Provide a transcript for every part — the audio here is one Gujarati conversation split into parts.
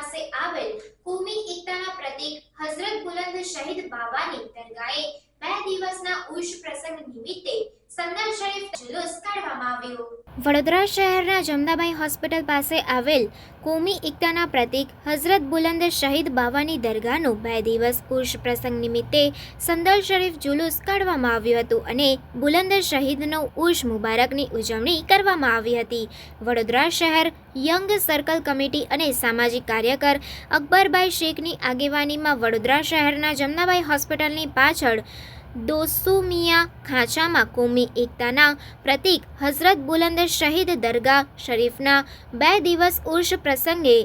પાસે આવેલ કોમી એકતાના પ્રતીક હઝરત બુલંદ શહીદ બાવાની દરગાહે 2 દિવસના ઉર્ષ પ્રસંગ નિમિત્તે સંદલ શરીફ જુલુસ કાઢવામાં આવ્યો। વડોદરા શહેરના જમનાબાઈ હોસ્પિટલ પાસે આવેલ કોમી એકતાના પ્રતીક હઝરત બુલંદ શહીદ બાવાની દરગાહનો 2 દિવસ ઉર્ષ પ્રસંગ નિમિત્તે સંદલ શરીફ જુલુસ કાઢવામાં આવ્યું હતું અને બુલંદ શહીદનો ઉર્ષ મુબારકની ઉજવણી કરવામાં આવી હતી। વડોદરા શહેર યંગ સર્કલ કમિટી અને સામાજિક કાર્યકર અકબરભાઈ શેખની આગેવાનીમાં વડોદરા શહેરના જમનાબાઈ હોસ્પિટલની પાછળ દોસુમિયા ખાંચામાં કોમી એકતાના પ્રતીક હઝરત બુલંદ શહીદ દરગાહ શરીફના 2 દિવસ ઉર્ષ પ્રસંગે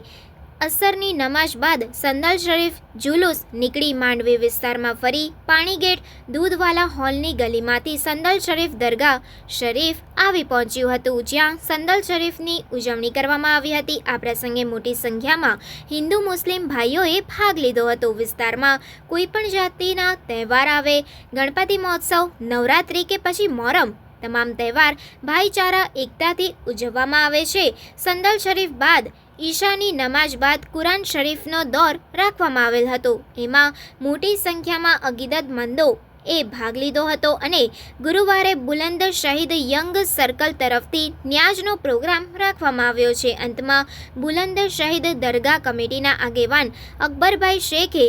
અસરની નમાઝ બાદ સંદલ શરીફ જુલુસ નીકળી માંડવી વિસ્તારમાં ફરી પાણીગેટ દૂધવાલા હોલની ગલીમાંથી સંદલ શરીફ દરગાહ શરીફ આવી પહોંચ્યું હતું, જ્યાં સંદલ શરીફની ઉજવણી કરવામાં આવી હતી। આ પ્રસંગે મોટી સંખ્યામાં હિન્દુ મુસ્લિમ ભાઈઓએ ભાગ લીધો હતો। વિસ્તારમાં કોઈ પણ જાતિના તહેવાર આવે, ગણપતિ મહોત્સવ, નવરાત્રિ કે પછી મોહરમ, તમામ તહેવાર ભાઈચારા એકતાથી ઉજવવામાં આવે છે। સંદલ શરીફ બાદ ઈશાની નમાઝ બાદ કુરાન શરીફનો દોર રાખવામાં આવેલ હતો। એમાં મોટી સંખ્યામાં અકીદતમંદો એ ભાગ લીધો હતો અને ગુરુવારે બુલંદ શહીદ યંગ સર્કલ તરફથી ન્યાઝનો પ્રોગ્રામ રાખવામાં આવ્યો છે। અંતમાં બુલંદ શહીદ દરગાહ કમિટીના આગેવાન અકબરભાઈ શેખે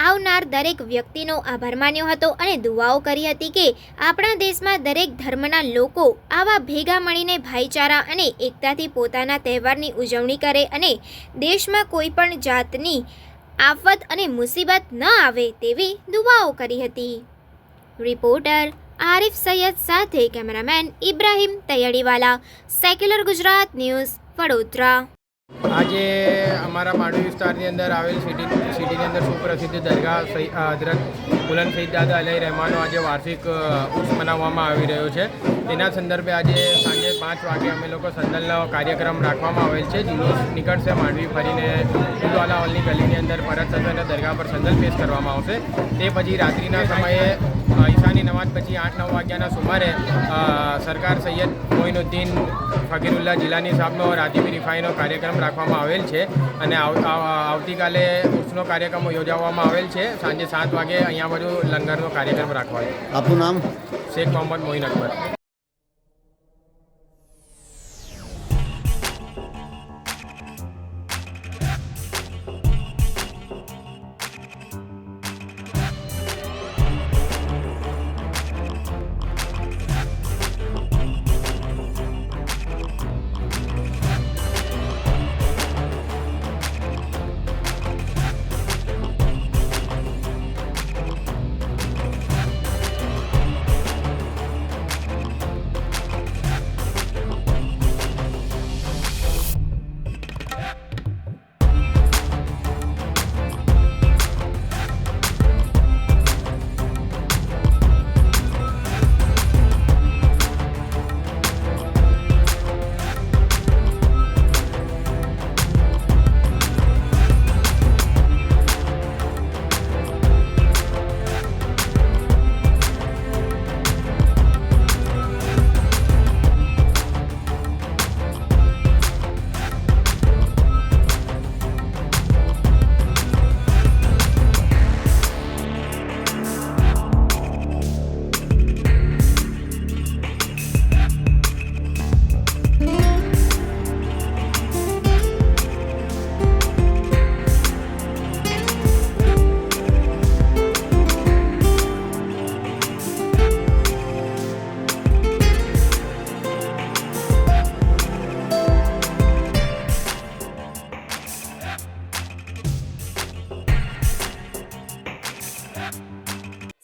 આવનાર દરેક વ્યક્તિનો આભાર માન્યો હતો અને દુઆઓ કરી હતી કે આપણા દેશમાં દરેક ધર્મના લોકો આવા ભેગા મળીને ભાઈચારા અને એકતાથી પોતાના તહેવારની ઉજવણી કરે અને દેશમાં કોઈ પણ જાતની આફત અને મુસીબત ન આવે તેવી દુઆઓ કરી હતી। રિપોર્ટર આરિફ સૈયદ સાથે cameraman Ibrahim Taiyadiwala, secular Gujarat news, Vadodara. આજે અમારા માંડવી વિસ્તારની અંદર આવેલ સિટીની અંદર સુપ્રસિદ્ધ દરગાહ હઝરત બુલંદ શહીદ દાદા અલૈહિ રહેમાનો આજે વાર્ષિક ઉર્ષ મનાવવામાં આવી રહ્યો છે। તેના સંદર્ભે આજે સાંજે 5 વાગે અમે લોકો સંદલનો કાર્યક્રમ રાખવામાં આવેલ છે। જુલુસ નીકળશે માંડવી ફરીને દૂધવાલા હોલની ગલીની અંદર પરત થશે અને દરગાહ પર સંદલ પેશ કરવામાં આવશે। તે પછી રાત્રિના સમયે ઈશાની નમાઝ પછી 8-9 વાગ્યાના સુમારે સરકાર સૈયદ મોઇનુદ્દીન ફકીરુલ્લાહ જિલાની સાહેબનો રાતીબી રિફાઈનો કાર્યક્રમ રાખવામાં આવેલ છે અને આવતીકાલે ઉર્ષનો કાર્યક્રમ યોજવામાં આવેલ છે। સાંજે 7 વાગે અહીંયા બધું લંગરનો કાર્યક્રમ રાખવાનો। આપનું નામ? શેખ મોહમ્મદ મોઇન અકબર।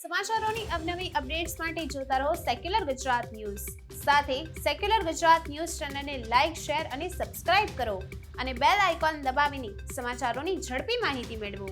સમાચારોની અવનવી અપડેટ્સ માટે જોતા રહો સેક્યુલર ગુજરાત ન્યૂઝ। સાથે સેક્યુલર ગુજરાત ન્યૂઝ ચેનલને લાઇક, શેર અને સબસ્ક્રાઇબ કરો અને બેલ આઇકોન દબાવીને સમાચારોની ઝડપી માહિતી મેળવો।